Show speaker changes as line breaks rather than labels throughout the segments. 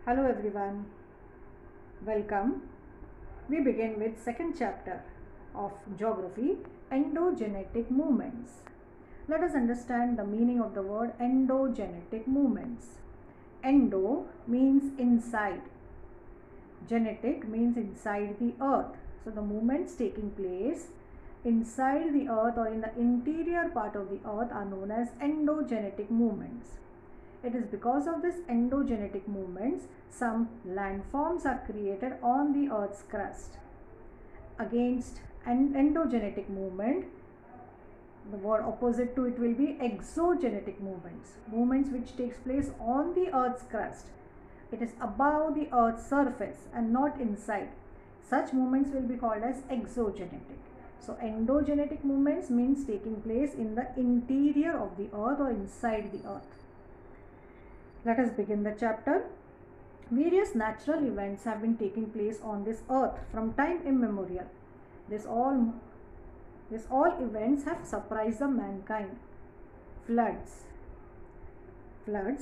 Hello everyone, welcome. We begin with second chapter of geography, endogenetic movements. Let us understand the meaning of the word endogenetic movements. Endo means inside. Genetic means inside the earth. So the movements taking place inside the earth or in the interior part of the earth are known as endogenetic movements. It is because of this endogenetic movements some landforms are created on the earth's crust. Against an endogenetic movement, the word opposite to it will be exogenetic movements, movements which takes place on the earth's crust. It is above the earth's surface and not inside. Such movements will be called as exogenetic. So endogenetic movements means taking place in the interior of the earth or inside the earth. Let us begin the chapter. Various natural events have been taking place on this earth from time immemorial. This all events have surprised the mankind. Floods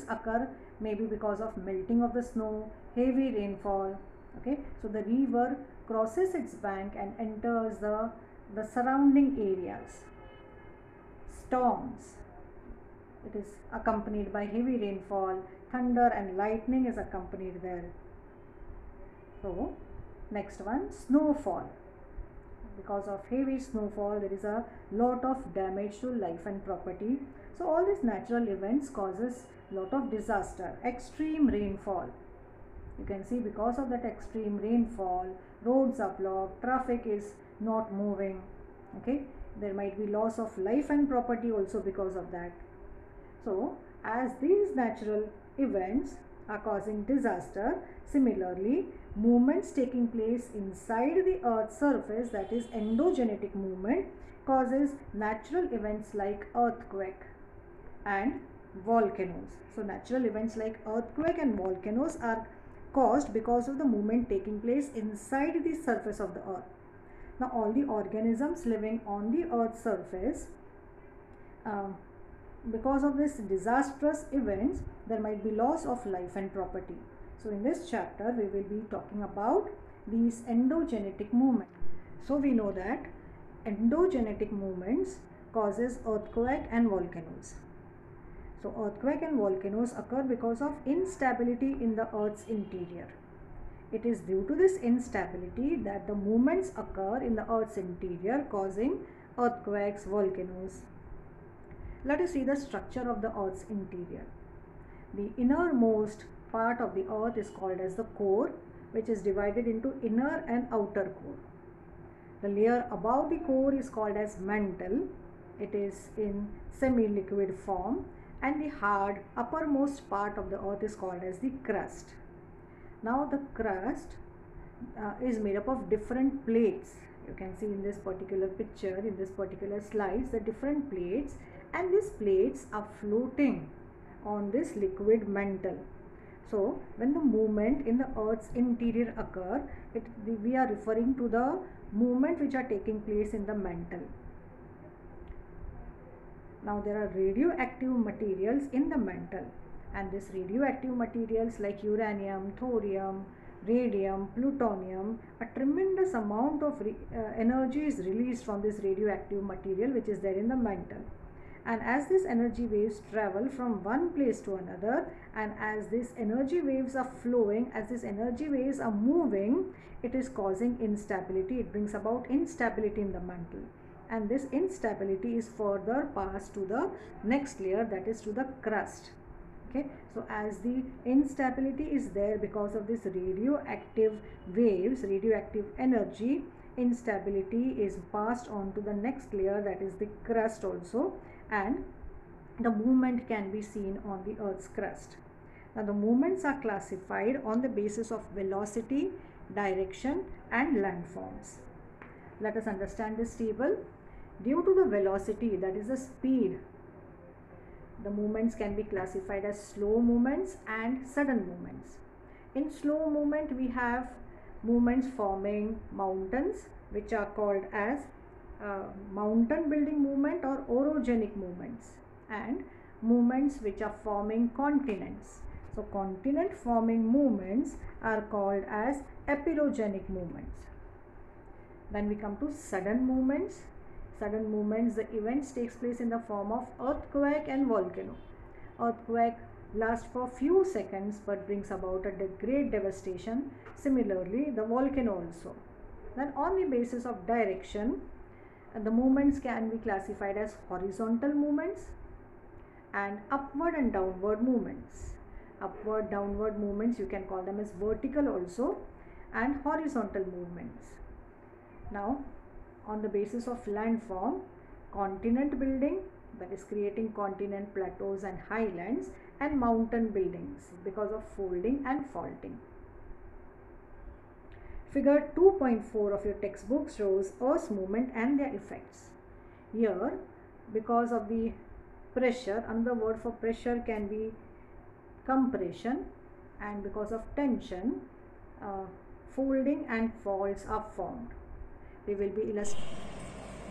occur maybe because of melting of the snow, heavy rainfall. Okay, so the river crosses its bank and enters the surrounding areas. Storms, it is accompanied by heavy rainfall, thunder and lightning is accompanied there. So next one, snowfall. Because of heavy snowfall there is a lot of damage to life and property. So all these natural events causes lot of disaster. Extreme rainfall, you can see because of that extreme rainfall roads are blocked, traffic is not moving. Okay, there might be loss of life and property also because of that. So as these natural events are causing disaster, similarly movements taking place inside the earth's surface, that is endogenetic movement, causes natural events like earthquake and volcanoes. So natural events like earthquake and volcanoes are caused because of the movement taking place inside the surface of the earth. Now all the organisms living on the earth's surface, because of this disastrous events there might be loss of life and property. So in this chapter we will be talking about these endogenetic movements. So we know that endogenetic movements causes earthquake and volcanoes. So earthquake and volcanoes occur because of instability in the earth's interior. It is due to this instability that the movements occur in the earth's interior, causing earthquakes, volcanoes. Let us see the structure of the earth's interior. The innermost part of the earth is called as the core, which is divided into inner and outer core. The layer above the core is called as mantle. It is in semi-liquid form, and the hard uppermost part of the earth is called as the crust. Now the crust is made up of different plates. You can see in this particular picture, in this particular slides, the different plates, and these plates are floating on this liquid mantle. So when the movement in the earth's interior occur, we are referring to the movement which are taking place in the mantle. Now there are radioactive materials in the mantle, and these radioactive materials like uranium, thorium, radium, plutonium, a tremendous amount of energy is released from this radioactive material which is there in the mantle. And as these energy waves travel from one place to another, and as these energy waves are flowing, as these energy waves are moving, it is causing instability. It brings about instability in the mantle, and this instability is further passed to the next layer, that is to the crust. Okay, so as the instability is there because of this radioactive waves, radioactive energy, instability is passed on to the next layer, that is the crust also, and the movement can be seen on the earth's crust. Now the movements are classified on the basis of velocity, direction and landforms. Let us understand this table. Due to the velocity, that is the speed, the movements can be classified as slow movements and sudden movements. In slow movement we have movements forming mountains, which are called as mountain building movement or orogenic movements, and movements which are forming continents. So continent forming movements are called as epeirogenic movements. Then we come to sudden movements. Sudden movements, the events takes place in the form of earthquake and volcano. Earthquake lasts for few seconds but brings about a great devastation. Similarly, the volcano also. Then on the basis of direction, the movements can be classified as horizontal movements and upward and downward movements. Upward, downward movements, you can call them as vertical also, and horizontal movements. Now, on the basis of landform, continent building, that is creating continent, plateaus and highlands, and mountain buildings because of folding and faulting. Figure 2.4 of your textbook shows Earth's movement and their effects. Here, because of the pressure, another word for pressure can be compression, and because of tension, folding and faults are formed. They will be illustrated.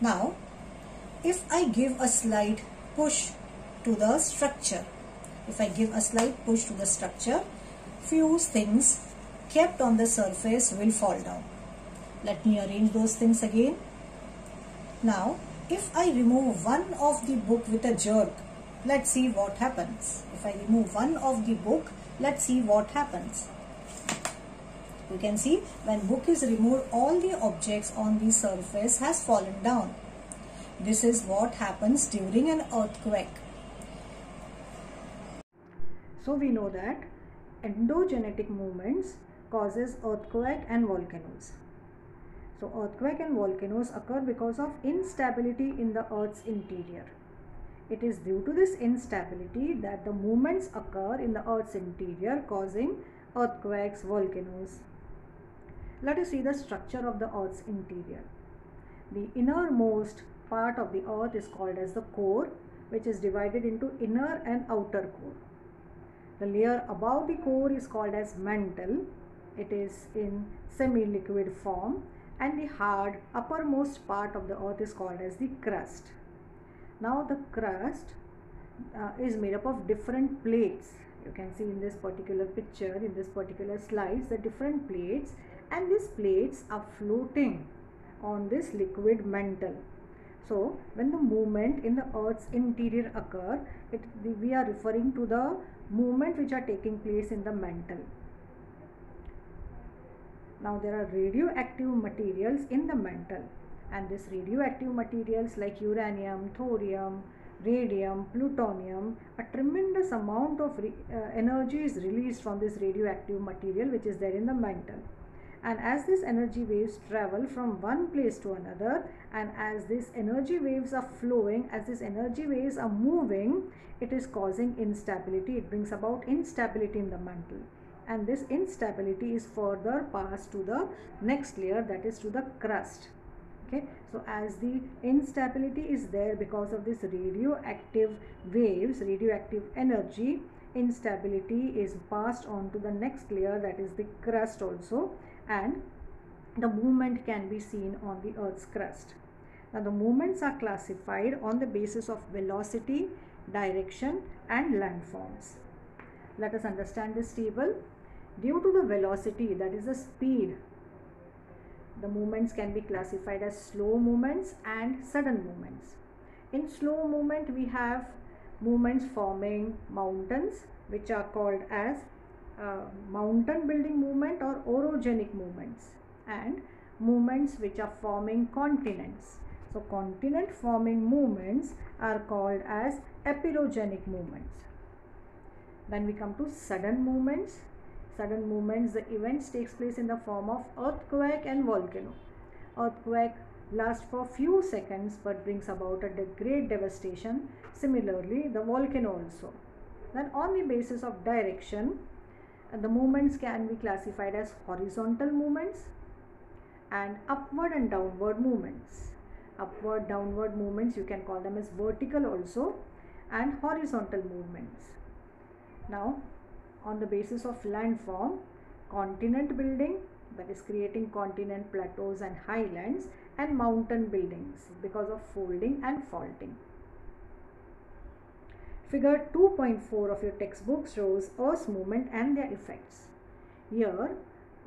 Now, if I give a slight push to the structure, few things kept on the surface will fall down. Let me arrange those things again. Now, if I remove one of the book with a jerk, let's see what happens. If I remove one of the book, let's see what happens. You can see when book is removed, all the objects on the surface has fallen down. This is what happens during an earthquake.
So we know that endogenetic movements causes earthquake and volcanoes. So earthquake and volcanoes occur because of instability in the Earth's interior. It is due to this instability that the movements occur in the Earth's interior, causing earthquakes, volcanoes. Let us see the structure of the Earth's interior. The innermost part of the Earth is called as the core, which is divided into inner and outer core. The layer above the core is called as mantle. It is in semi-liquid form, and the hard uppermost part of the Earth is called as the crust. Now the crust is made up of different plates. You can see in this particular picture, in this particular slides, the different plates, and these plates are floating on this liquid mantle. So when the movement in the Earth's interior occur, we are referring to the movement which are taking place in the mantle. Now there are radioactive materials in the mantle, and these radioactive materials like uranium, thorium, radium, plutonium, a tremendous amount of energy is released from this radioactive material which is there in the mantle. And as these energy waves travel from one place to another, and as these energy waves are flowing, as these energy waves are moving, it is causing instability. It brings about instability in the mantle, and this instability is further passed to the next layer, that is to the crust. Okay, so as the instability is there because of this radioactive waves, radioactive energy, instability is passed on to the next layer, that is the crust also, and the movement can be seen on the Earth's crust. Now the movements are classified on the basis of velocity, direction and landforms. Let us understand this table. Due to the velocity, that is the speed, the movements can be classified as slow movements and sudden movements. In slow movement, we have movements forming mountains, which are called as mountain building movement or orogenic movements, and movements which are forming continents. So continent forming movements are called as epeirogenic movements. Then we come to sudden movements. Sudden movements, the events takes place in the form of earthquake and volcano. Earthquake lasts for few seconds but brings about a great devastation. Similarly, the volcano also. Then on the basis of direction, the movements can be classified as horizontal movements and upward and downward movements. Upward, downward movements, you can call them as vertical also, and horizontal movements. Now, on the basis of landform, continent building, that is creating continent, plateaus and highlands, and mountain buildings because of folding and faulting. Figure 2.4 of your textbook shows Earth's movement and their effects. Here,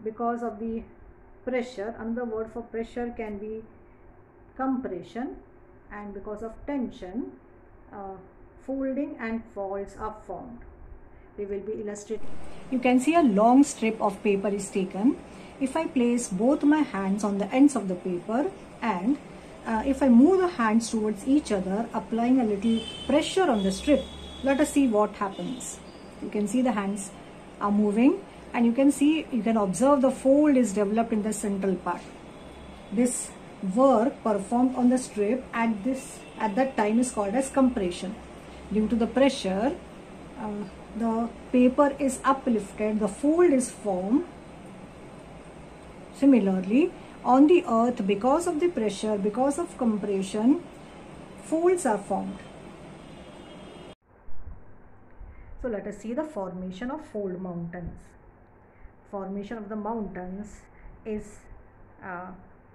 because of the pressure, another word for pressure can be compression, and because of tension, folding and folds are formed. We will be illustrating.
You can see a long strip of paper is taken. If I place both my hands on the ends of the paper and if I move the hands towards each other, applying a little pressure on the strip, let us see what happens. You can see the hands are moving, and you can observe the fold is developed in the central part. This work performed on the strip at that time is called as compression. Due to the pressure, the paper is uplifted, the fold is formed. Similarly, on the earth, because of the pressure, because of compression, folds are formed.
So let us see the formation of fold mountains. Formation of the mountains is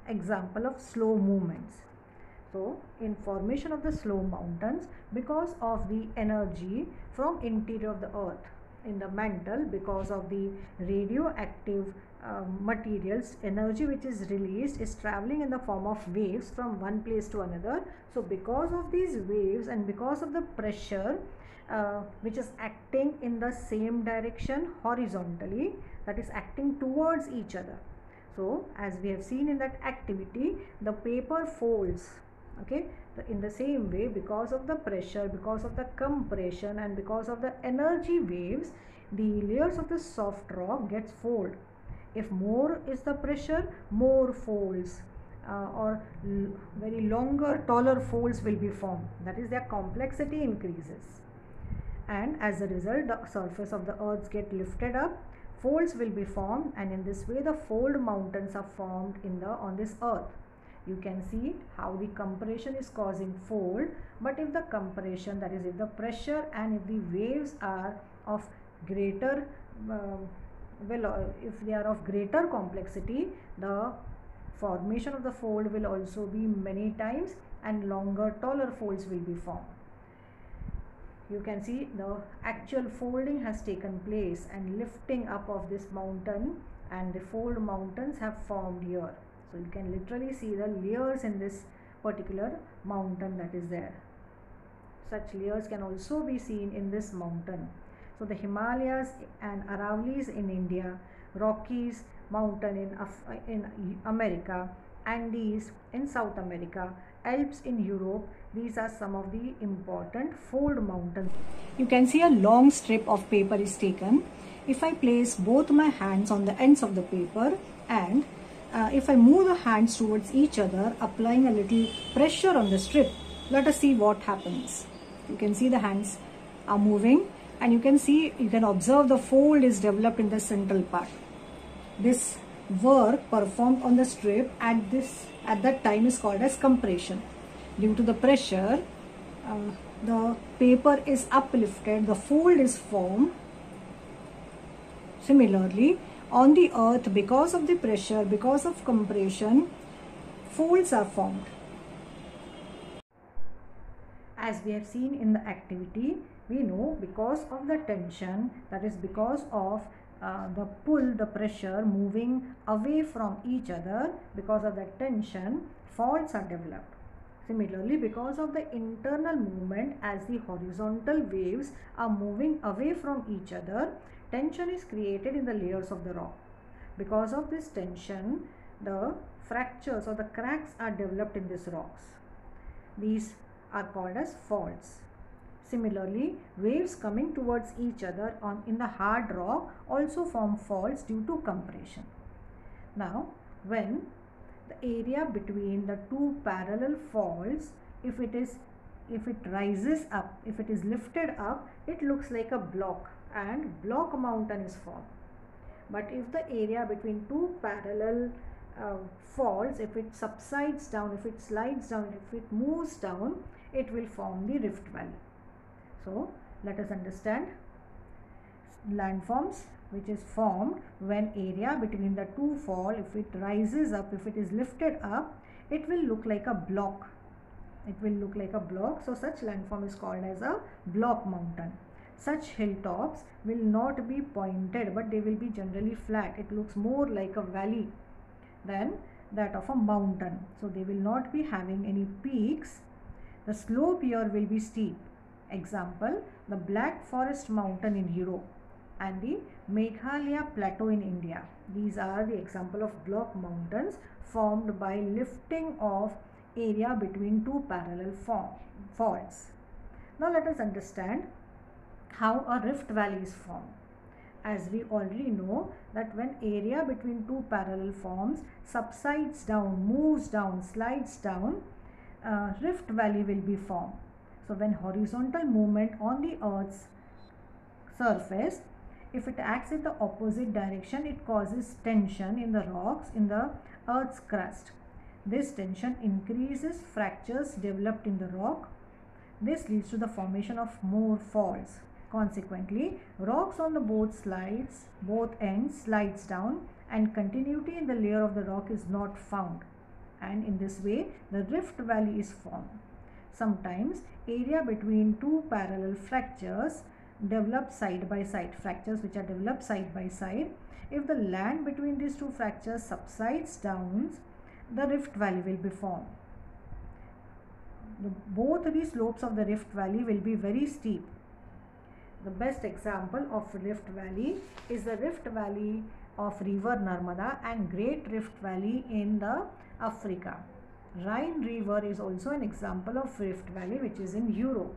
example of slow movements. So in formation of the slow mountains, because of the energy from interior of the earth in the mantle, because of the radioactive materials, energy which is released is traveling in the form of waves from one place to another. So because of these waves and because of the pressure which is acting in the same direction horizontally, that is acting towards each other. So as we have seen in that activity, the paper folds, okay, in the same way, because of the pressure, because of the compression, and because of the energy waves, the layers of the soft rock gets folded. If more is the pressure, more folds or very longer, taller folds will be formed. That is, their complexity increases, and as a result, the surface of the earth get lifted up, folds will be formed, and in this way the fold mountains are formed on this earth. You can see how the compression is causing fold, but if the compression, that is if the pressure and if the waves are of greater if they are of greater complexity, the formation of the fold will also be many times, and longer, taller folds will be formed. You can see the actual folding has taken place and lifting up of this mountain, and the fold mountains have formed here. So you can literally see the layers in this particular mountain that is there. Such layers can also be seen in this mountain. So the Himalayas and Aravallis in India, Rockies mountain in America, Andes in South America, Alps in Europe, these are some of the important fold mountains.
You can see a long strip of paper is taken. If I place both my hands on the ends of the paper and if I move the hands towards each other, applying a little pressure on the strip, let us see what happens. You can see the hands are moving, and you can observe the fold is developed in the central part. This work performed on the strip at that time is called as compression. Due to the pressure, the paper is uplifted, the fold is formed. Similarly, on the earth, because of the pressure, because of compression, folds are formed.
As we have seen in the activity, we know because of the tension, that is because of the pull, the pressure moving away from each other, because of that tension, faults are developed. Similarly, because of the internal movement, as the horizontal waves are moving away from each other, tension is created in the layers of the rock. Because of this tension, the fractures or the cracks are developed in these rocks. These are called as faults. Similarly, waves coming towards each other in the hard rock also form faults due to compression. Now, when the area between the two parallel faults, if it rises up, if it is lifted up, it looks like a block, and block mountain is formed. But if the area between two parallel faults, if it subsides down, if it slides down, if it moves down, it will form the rift valley. So let us understand landforms which is formed when area between the two fall, if it rises up, if it is lifted up, it will look like a block. It will look like a block, so such landform is called as a block mountain. Such hilltops will not be pointed, but they will be generally flat. It looks more like a valley than that of a mountain. So they will not be having any peaks. The slope here will be steep. Example, the Black Forest mountain in Europe and the Meghalaya plateau in India. These are the example of block mountains formed by lifting of area between two parallel faults. Now let us understand how a rift valley is formed. As we already know that when area between two parallel forms subsides down, moves down, slides down, rift valley will be formed. So when horizontal movement on the earth's surface, if it acts in the opposite direction, it causes tension in the rocks in the earth's crust. This tension increases fractures developed in the rock. This leads to the formation of more faults. Consequently, rocks on the both ends slides down and continuity in the layer of the rock is not found. And in this way, the rift valley is formed. Sometimes, area between two parallel fractures develop side by side, fractures which are developed side by side. If the land between these two fractures subsides down, the rift valley will be formed. Both the slopes of the rift valley will be very steep. The best example of rift valley is the rift valley of river Narmada and Great Rift Valley in the Africa. Rhine River is also an example of rift valley which is in Europe.